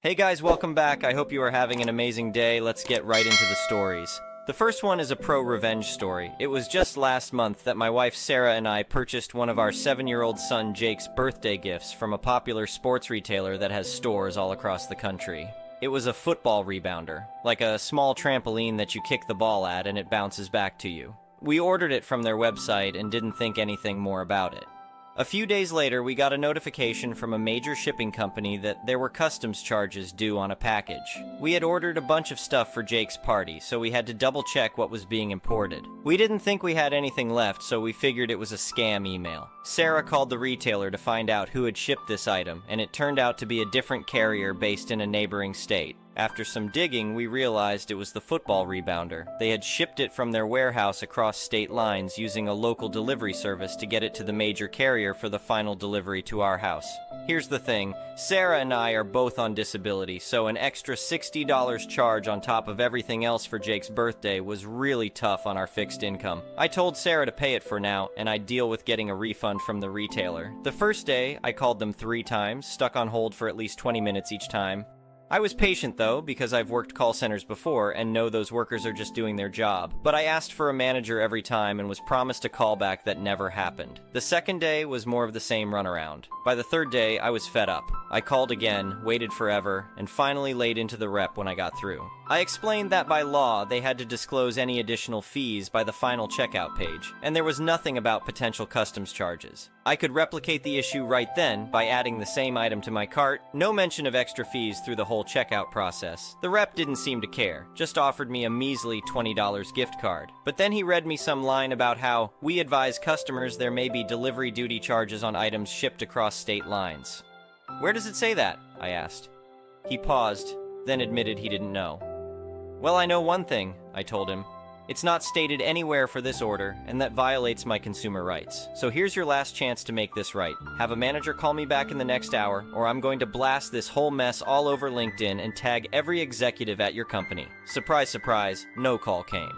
Hey guys, welcome back. I hope you are having an amazing day. Let's get right into the stories. The first one is a pro-revenge story. It was just last month that my wife Sarah and I purchased one of our 7-year-old son Jake's birthday gifts from a popular sports retailer that has stores all across the country. It was a football rebounder, like a small trampoline that you kick the ball at and it bounces back to you. We ordered it from their website and didn't think anything more about it. A few days later, we got a notification from a major shipping company that there were customs charges due on a package. We had ordered a bunch of stuff for Jake's party, so we had to double check what was being imported. We didn't think we had anything left, so we figured it was a scam email. Sarah called the retailer to find out who had shipped this item, and it turned out to be a different carrier based in a neighboring state. After some digging, we realized it was the football rebounder. They had shipped it from their warehouse across state lines using a local delivery service to get it to the major carrier for the final delivery to our house. Here's the thing, Sarah and I are both on disability, so an extra $60 charge on top of everything else for Jake's birthday was really tough on our fixed income. I told Sarah to pay it for now, and I'd deal with getting a refund from the retailer. The first day, I called them 3 times, stuck on hold for at least 20 minutes each time. I was patient though, because I've worked call centers before and know those workers are just doing their job. But I asked for a manager every time and was promised a callback that never happened. The second day was more of the same runaround. By the third day, I was fed up. I called again, waited forever, and finally laid into the rep when I got through. I explained that by law, they had to disclose any additional fees by the final checkout page, and there was nothing about potential customs charges. I could replicate the issue right then by adding the same item to my cart, no mention of extra fees through the whole checkout process. The rep didn't seem to care, just offered me a measly $20 gift card. But then he read me some line about how we advise customers there may be delivery duty charges on items shipped across state lines. Where does it say that? I asked. He paused, then admitted he didn't know. Well, I know one thing, I told him. It's not stated anywhere for this order, and that violates my consumer rights. So here's your last chance to make this right. Have a manager call me back in the next hour, or I'm going to blast this whole mess all over LinkedIn and tag every executive at your company. Surprise, surprise, no call came.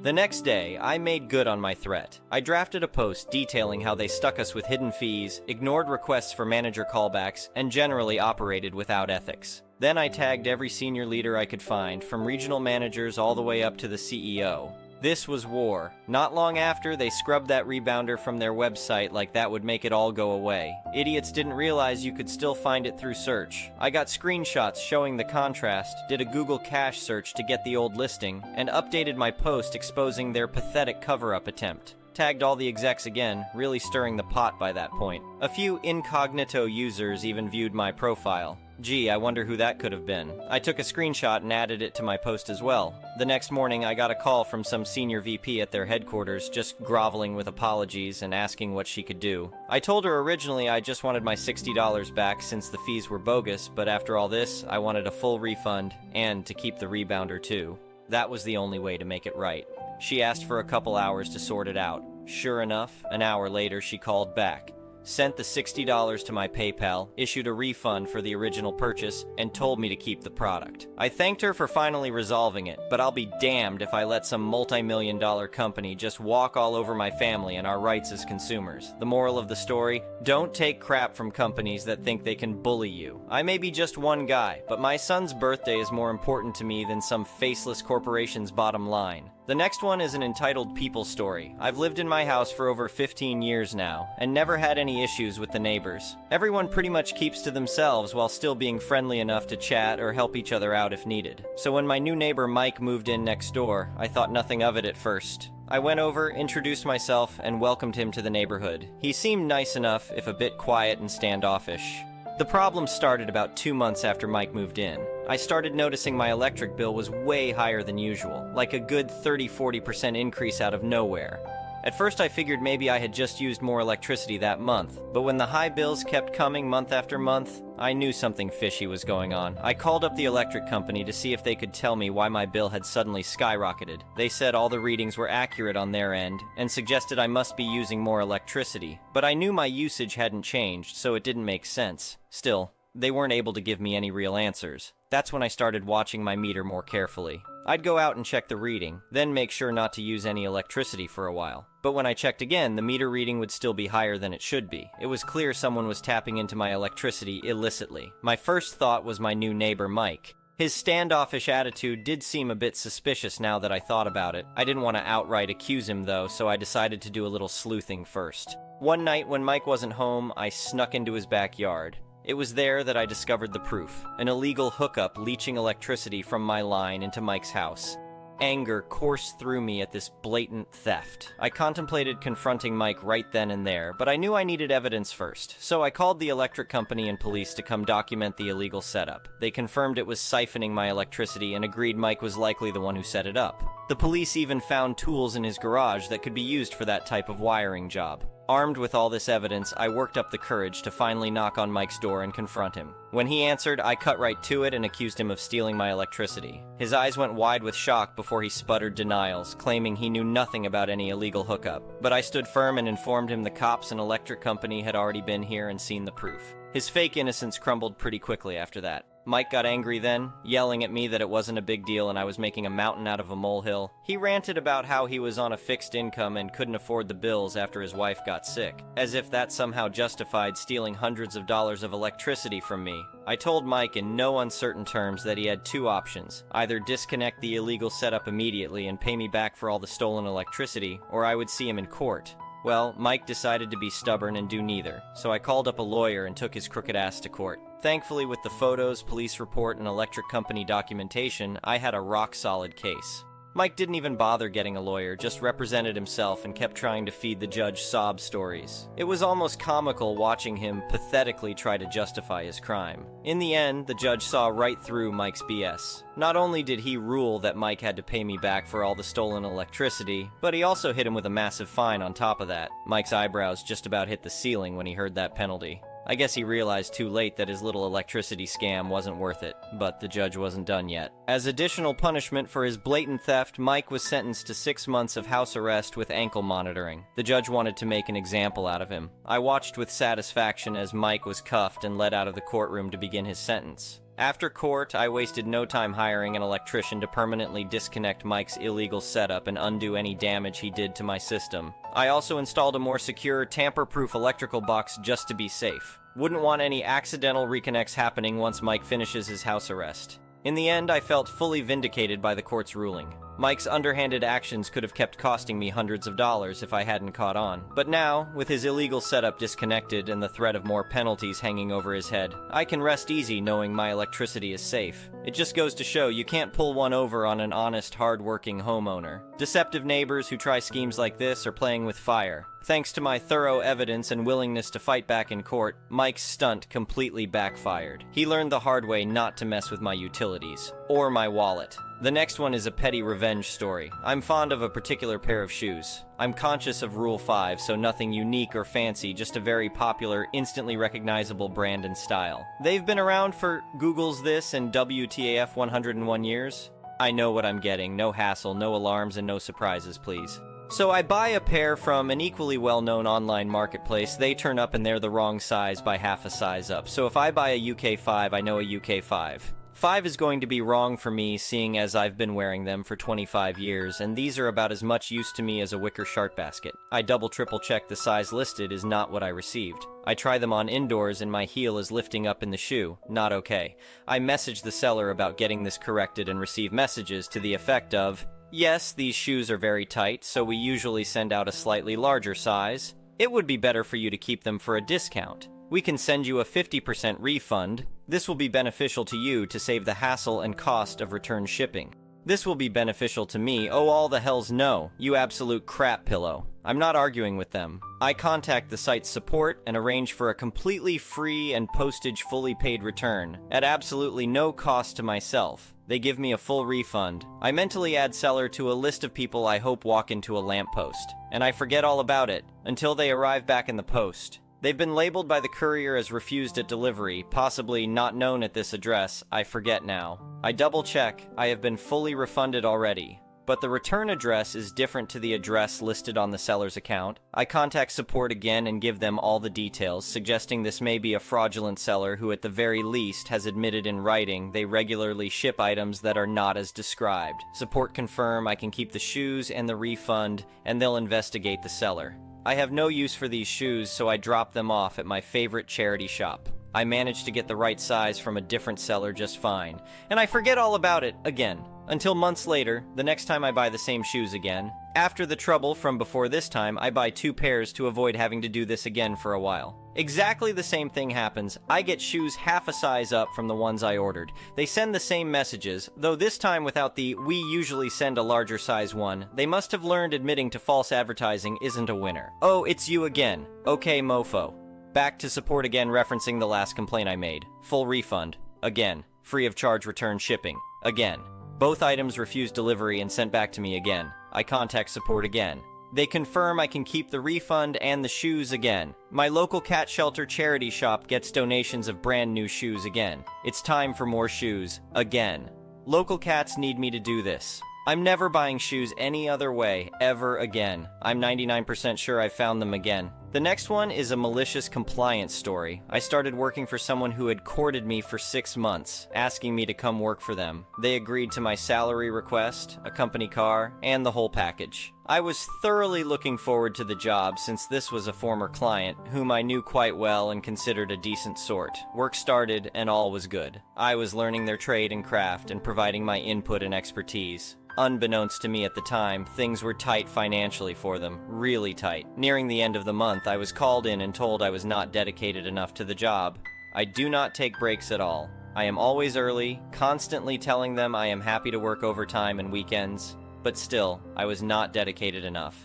The next day, I made good on my threat. I drafted a post detailing how they stuck us with hidden fees, ignored requests for manager callbacks, and generally operated without ethics. Then I tagged every senior leader I could find, from regional managers all the way up to the CEO. This was war. Not long after, they scrubbed that rebounder from their website like that would make it all go away. Idiots didn't realize you could still find it through search. I got screenshots showing the contrast, did a Google cache search to get the old listing, and updated my post exposing their pathetic cover-up attempt. Tagged all the execs again, really stirring the pot by that point. A few incognito users even viewed my profile. Gee, I wonder who that could have been. I took a screenshot and added it to my post as well. The next morning, I got a call from some senior VP at their headquarters, just groveling with apologies and asking what she could do. I told her originally I just wanted my $60 back since the fees were bogus, but after all this, I wanted a full refund, and to keep the rebounder too. That was the only way to make it right. She asked for a couple hours to sort it out. Sure enough, an hour later she called back, sent the $60 to my PayPal, issued a refund for the original purchase, and told me to keep the product. I thanked her for finally resolving it, but I'll be damned if I let some multi-million-dollar company just walk all over my family and our rights as consumers. The moral of the story, don't take crap from companies that think they can bully you. I may be just one guy, but my son's birthday is more important to me than some faceless corporation's bottom line. The next one is an entitled people story. I've lived in my house for over 15 years now, and never had any issues with the neighbors. Everyone pretty much keeps to themselves while still being friendly enough to chat or help each other out if needed. So when my new neighbor Mike moved in next door, I thought nothing of it at first. I went over, introduced myself, and welcomed him to the neighborhood. He seemed nice enough, if a bit quiet and standoffish. The problem started about 2 months after Mike moved in. I started noticing my electric bill was way higher than usual, like a good 30-40% increase out of nowhere. At first I figured maybe I had just used more electricity that month, but when the high bills kept coming month after month, I knew something fishy was going on. I called up the electric company to see if they could tell me why my bill had suddenly skyrocketed. They said all the readings were accurate on their end, and suggested I must be using more electricity. But I knew my usage hadn't changed, so it didn't make sense. Still, they weren't able to give me any real answers. That's when I started watching my meter more carefully. I'd go out and check the reading, then make sure not to use any electricity for a while. But when I checked again, the meter reading would still be higher than it should be. It was clear someone was tapping into my electricity illicitly. My first thought was my new neighbor, Mike. His standoffish attitude did seem a bit suspicious now that I thought about it. I didn't want to outright accuse him though, so I decided to do a little sleuthing first. One night when Mike wasn't home, I snuck into his backyard. It was there that I discovered the proof, an illegal hookup leaching electricity from my line into Mike's house. Anger coursed through me at this blatant theft. I contemplated confronting Mike right then and there, but I knew I needed evidence first, so I called the electric company and police to come document the illegal setup. They confirmed it was siphoning my electricity and agreed Mike was likely the one who set it up. The police even found tools in his garage that could be used for that type of wiring job. Armed with all this evidence, I worked up the courage to finally knock on Mike's door and confront him. When he answered, I cut right to it and accused him of stealing my electricity. His eyes went wide with shock before he sputtered denials, claiming he knew nothing about any illegal hookup. But I stood firm and informed him the cops and electric company had already been here and seen the proof. His fake innocence crumbled pretty quickly after that. Mike got angry then, yelling at me that it wasn't a big deal and I was making a mountain out of a molehill. He ranted about how he was on a fixed income and couldn't afford the bills after his wife got sick, as if that somehow justified stealing hundreds of dollars of electricity from me. I told Mike in no uncertain terms that he had two options: either disconnect the illegal setup immediately and pay me back for all the stolen electricity, or I would see him in court. Well, Mike decided to be stubborn and do neither, so I called up a lawyer and took his crooked ass to court. Thankfully, with the photos, police report, and electric company documentation, I had a rock-solid case. Mike didn't even bother getting a lawyer, just represented himself and kept trying to feed the judge sob stories. It was almost comical watching him pathetically try to justify his crime. In the end, the judge saw right through Mike's BS. Not only did he rule that Mike had to pay me back for all the stolen electricity, but he also hit him with a massive fine on top of that. Mike's eyebrows just about hit the ceiling when he heard that penalty. I guess he realized too late that his little electricity scam wasn't worth it, but the judge wasn't done yet. As additional punishment for his blatant theft, Mike was sentenced to 6 months of house arrest with ankle monitoring. The judge wanted to make an example out of him. I watched with satisfaction as Mike was cuffed and led out of the courtroom to begin his sentence. After court, I wasted no time hiring an electrician to permanently disconnect Mike's illegal setup and undo any damage he did to my system. I also installed a more secure, tamper-proof electrical box just to be safe. Wouldn't want any accidental reconnects happening once Mike finishes his house arrest. In the end, I felt fully vindicated by the court's ruling. Mike's underhanded actions could have kept costing me hundreds of dollars if I hadn't caught on. But now, with his illegal setup disconnected and the threat of more penalties hanging over his head, I can rest easy knowing my electricity is safe. It just goes to show you can't pull one over on an honest, hard-working homeowner. Deceptive neighbors who try schemes like this are playing with fire. Thanks to my thorough evidence and willingness to fight back in court, Mike's stunt completely backfired. He learned the hard way not to mess with my utilities, or my wallet. The next one is a petty revenge story. I'm fond of a particular pair of shoes. I'm conscious of Rule 5, so nothing unique or fancy, just a very popular, instantly recognizable brand and style. They've been around for Google's this and WTAF 101 years. I know what I'm getting, no hassle, no alarms, and no surprises, please. So I buy a pair from an equally well-known online marketplace. They turn up and they're the wrong size by half a size up. So if I buy a UK 5, I know a UK 5. 5 is going to be wrong for me, seeing as I've been wearing them for 25 years, and these are about as much use to me as a wicker shark basket. I double-triple check the size listed is not what I received. I try them on indoors and my heel is lifting up in the shoe. Not okay. I message the seller about getting this corrected and receive messages to the effect of, "Yes, these shoes are very tight, so we usually send out a slightly larger size. It would be better for you to keep them for a discount. We can send you a 50% refund. This will be beneficial to you to save the hassle and cost of return shipping. This will be beneficial to me. Oh, all the hell's no, you absolute crap pillow." I'm not arguing with them. I contact the site's support and arrange for a completely free and postage fully paid return, at absolutely no cost to myself. They give me a full refund. I mentally add seller to a list of people I hope walk into a lamppost, and I forget all about it until they arrive back in the post. They've been labeled by the courier as refused at delivery, possibly not known at this address. I forget now. I double check. I have been fully refunded already. but the return address is different to the address listed on the seller's account. I contact support again and give them all the details, suggesting this may be a fraudulent seller who at the very least has admitted in writing they regularly ship items that are not as described. Support confirm I can keep the shoes and the refund, and they'll investigate the seller. I have no use for these shoes, so I drop them off at my favorite charity shop. I managed to get the right size from a different seller just fine, and I forget all about it again. Until months later, the next time I buy the same shoes again. After the trouble from before this time, I buy 2 pairs to avoid having to do this again for a while. Exactly the same thing happens. I get shoes half a size up from the ones I ordered. They send the same messages, though this time without the "we usually send a larger size one." They must have learned admitting to false advertising isn't a winner. Oh, it's you again. Okay, mofo. Back to support again, referencing the last complaint I made. Full refund. Again. Free of charge return shipping. Again. Both items refused delivery and sent back to me again. I contact support again. They confirm I can keep the refund and the shoes again. My local cat shelter charity shop gets donations of brand new shoes again. It's time for more shoes. Again. Local cats need me to do this. I'm never buying shoes any other way, ever again. I'm 99% sure I found them again. The next one is a malicious compliance story. I started working for someone who had courted me for 6 months, asking me to come work for them. They agreed to my salary request, a company car, and the whole package. I was thoroughly looking forward to the job since this was a former client, whom I knew quite well and considered a decent sort. Work started and all was good. I was learning their trade and craft and providing my input and expertise. Unbeknownst to me at the time, things were tight financially for them, really tight. Nearing the end of the month, I was called in and told I was not dedicated enough to the job. I do not take breaks at all. I am always early, constantly telling them I am happy to work overtime and weekends, but still, I was not dedicated enough.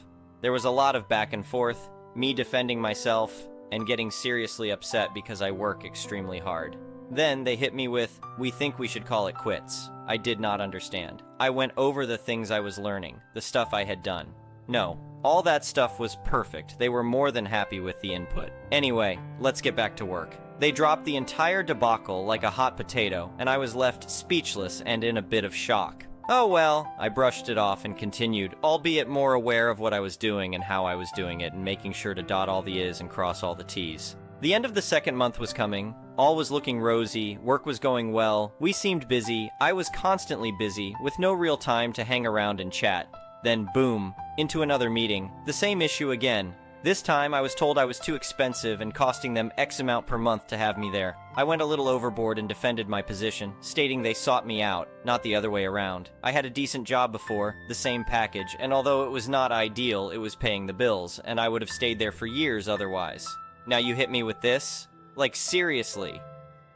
There was a lot of back and forth, me defending myself, and getting seriously upset because I work extremely hard. Then they hit me with, "We think we should call it quits." I did not understand. I went over the things I was learning, the stuff I had done. No, all that stuff was perfect. They were more than happy with the input. Anyway, let's get back to work. They dropped the entire debacle like a hot potato, and I was left speechless and in a bit of shock. Oh well, I brushed it off and continued, albeit more aware of what I was doing and how I was doing it, and making sure to dot all the I's and cross all the T's. The end of the second month was coming. All was looking rosy, work was going well, we seemed busy, I was constantly busy, with no real time to hang around and chat. Then boom, into another meeting, the same issue again. This time I was told I was too expensive and costing them X amount per month to have me there. I went a little overboard and defended my position, stating they sought me out, not the other way around. I had a decent job before, the same package, and although it was not ideal, it was paying the bills, and I would have stayed there for years otherwise. Now you hit me with this? Like, seriously.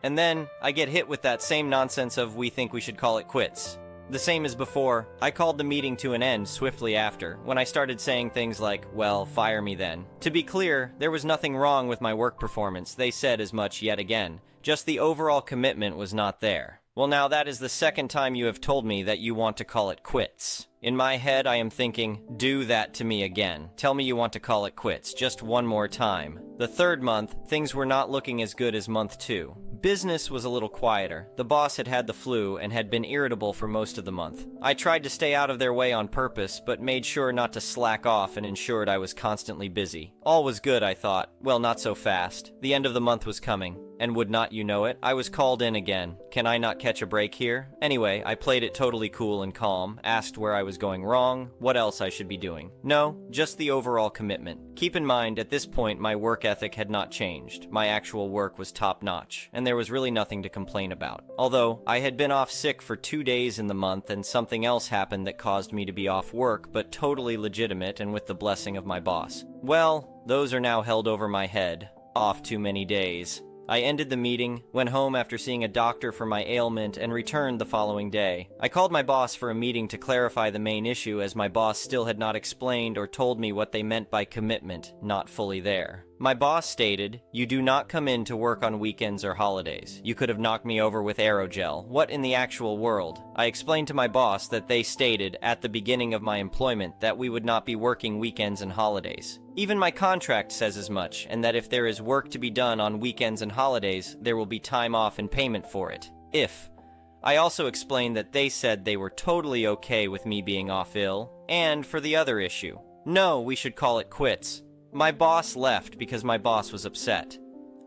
And then, I get hit with that same nonsense of "we think we should call it quits." The same as before, I called the meeting to an end swiftly after, when I started saying things like, "Well, fire me then." To be clear, there was nothing wrong with my work performance, they said as much yet again. Just the overall commitment was not there. Well, now that is the second time you have told me that you want to call it quits. In my head, I am thinking, do that to me again. Tell me you want to call it quits, just one more time. The third month, things were not looking as good as month 2. Business was a little quieter. The boss had had the flu and had been irritable for most of the month. I tried to stay out of their way on purpose, but made sure not to slack off and ensured I was constantly busy. All was good, I thought. Well, not so fast. The end of the month was coming. And would not you know it, I was called in again. Can I not catch a break here? Anyway, I played it totally cool and calm, asked where I was going wrong, what else I should be doing. No, just the overall commitment. Keep in mind, at this point, my work ethic had not changed. My actual work was top-notch, and there was really nothing to complain about. Although, I had been off sick for 2 days in the month, and something else happened that caused me to be off work, but totally legitimate and with the blessing of my boss. Well, those are now held over my head. Off too many days. I ended the meeting, went home after seeing a doctor for my ailment, and returned the following day. I called my boss for a meeting to clarify the main issue, as my boss still had not explained or told me what they meant by commitment, not fully there. My boss stated, "You do not come in to work on weekends or holidays. You could have knocked me over with aerogel. What in the actual world?" I explained to my boss that they stated at the beginning of my employment that we would not be working weekends and holidays. Even my contract says as much, and that if there is work to be done on weekends and holidays, there will be time off and payment for it. If. I also explained that they said they were totally okay with me being off ill, and for the other issue. No, we should call it quits. My boss left because my boss was upset.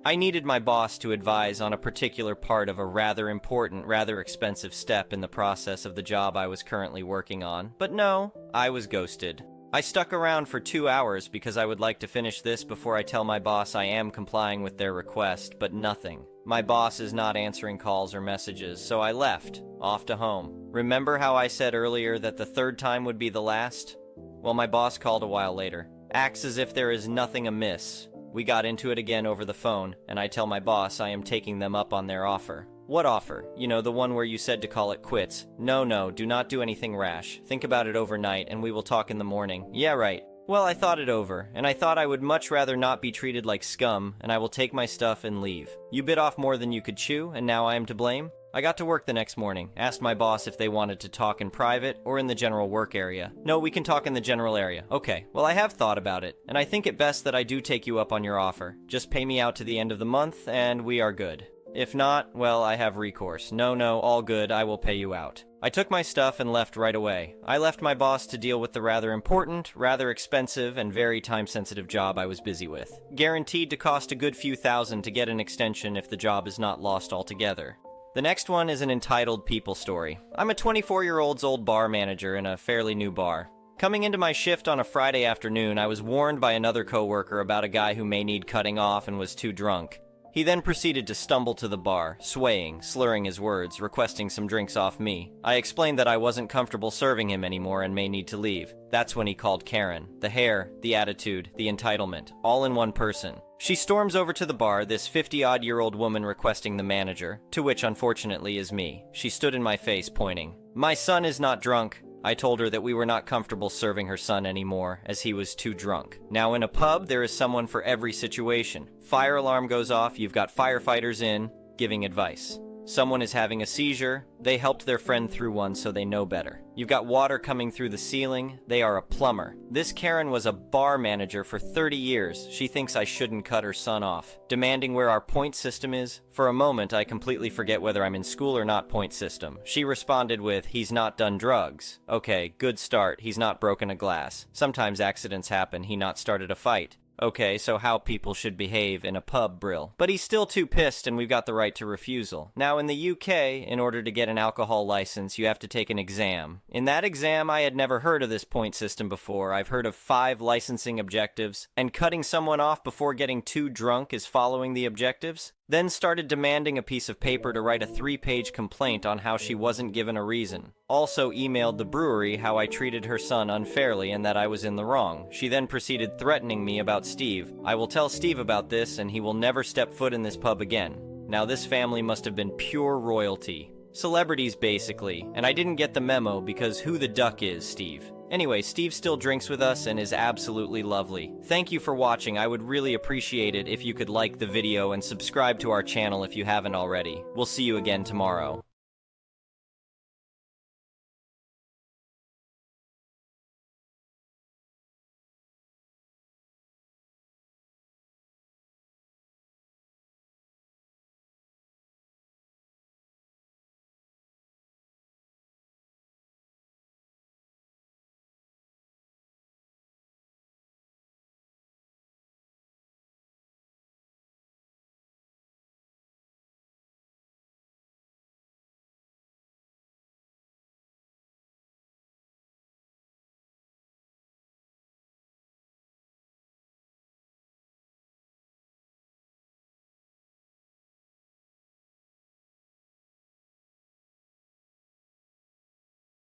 I needed my boss to advise on a particular part of a rather important, rather expensive step in the process of the job I was currently working on, but no, I was ghosted. I stuck around for 2 hours because I would like to finish this before I tell my boss I am complying with their request, but nothing. My boss is not answering calls or messages, so I left, off to home. Remember how I said earlier that the third time would be the last? Well, my boss called a while later. Acts as if there is nothing amiss. We got into it again over the phone, and I tell my boss I am taking them up on their offer. What offer? You know, the one where you said to call it quits. No, do not do anything rash. Think about it overnight, and we will talk in the morning. Yeah, right. Well, I thought it over, and I thought I would much rather not be treated like scum, and I will take my stuff and leave. You bit off more than you could chew, and now I am to blame? I got to work the next morning, asked my boss if they wanted to talk in private or in the general work area. No, we can talk in the general area. Okay, well, I have thought about it, and I think it best that I do take you up on your offer. Just pay me out to the end of the month, and we are good. If not, well, I have recourse. No, all good, I will pay you out. I took my stuff and left right away. I left my boss to deal with the rather important, rather expensive, and very time-sensitive job I was busy with. Guaranteed to cost a good few thousand to get an extension if the job is not lost altogether. The next one is an entitled people story. I'm a 24-year-old's old bar manager in a fairly new bar. Coming into my shift on a Friday afternoon, I was warned by another coworker about a guy who may need cutting off and was too drunk. He then proceeded to stumble to the bar, swaying, slurring his words, requesting some drinks off me. I explained that I wasn't comfortable serving him anymore and may need to leave. That's when he called Karen. The hair, the attitude, the entitlement, all in one person. She storms over to the bar, this 50-odd-year-old woman requesting the manager, to which unfortunately is me. She stood in my face, pointing. My son is not drunk. I told her that we were not comfortable serving her son anymore, as he was too drunk. Now in a pub, there is someone for every situation. Fire alarm goes off, you've got firefighters in, giving advice. Someone is having a seizure, they helped their friend through one so they know better. You've got water coming through the ceiling, they are a plumber. This Karen was a bar manager for 30 years. She thinks I shouldn't cut her son off. Demanding where our point system is. For a moment, I completely forget whether I'm in school or not point system. She responded with, he's not done drugs. Okay, good start, he's not broken a glass. Sometimes accidents happen, he not started a fight. Okay, so how people should behave in a pub, Brill. But he's still too pissed and we've got the right to refusal. Now in the UK, in order to get an alcohol license, you have to take an exam. In that exam, I had never heard of this point system before. I've heard of 5 licensing objectives, and cutting someone off before getting too drunk is following the objectives. Then started demanding a piece of paper to write a 3-page complaint on how she wasn't given a reason. Also emailed the brewery how I treated her son unfairly and that I was in the wrong. She then proceeded threatening me about Steve. I will tell Steve about this and he will never step foot in this pub again. Now this family must have been pure royalty. Celebrities basically, and I didn't get the memo because who the duck is Steve? Anyway, Steve still drinks with us and is absolutely lovely. Thank you for watching. I would really appreciate it if you could like the video and subscribe to our channel if you haven't already. We'll see you again tomorrow.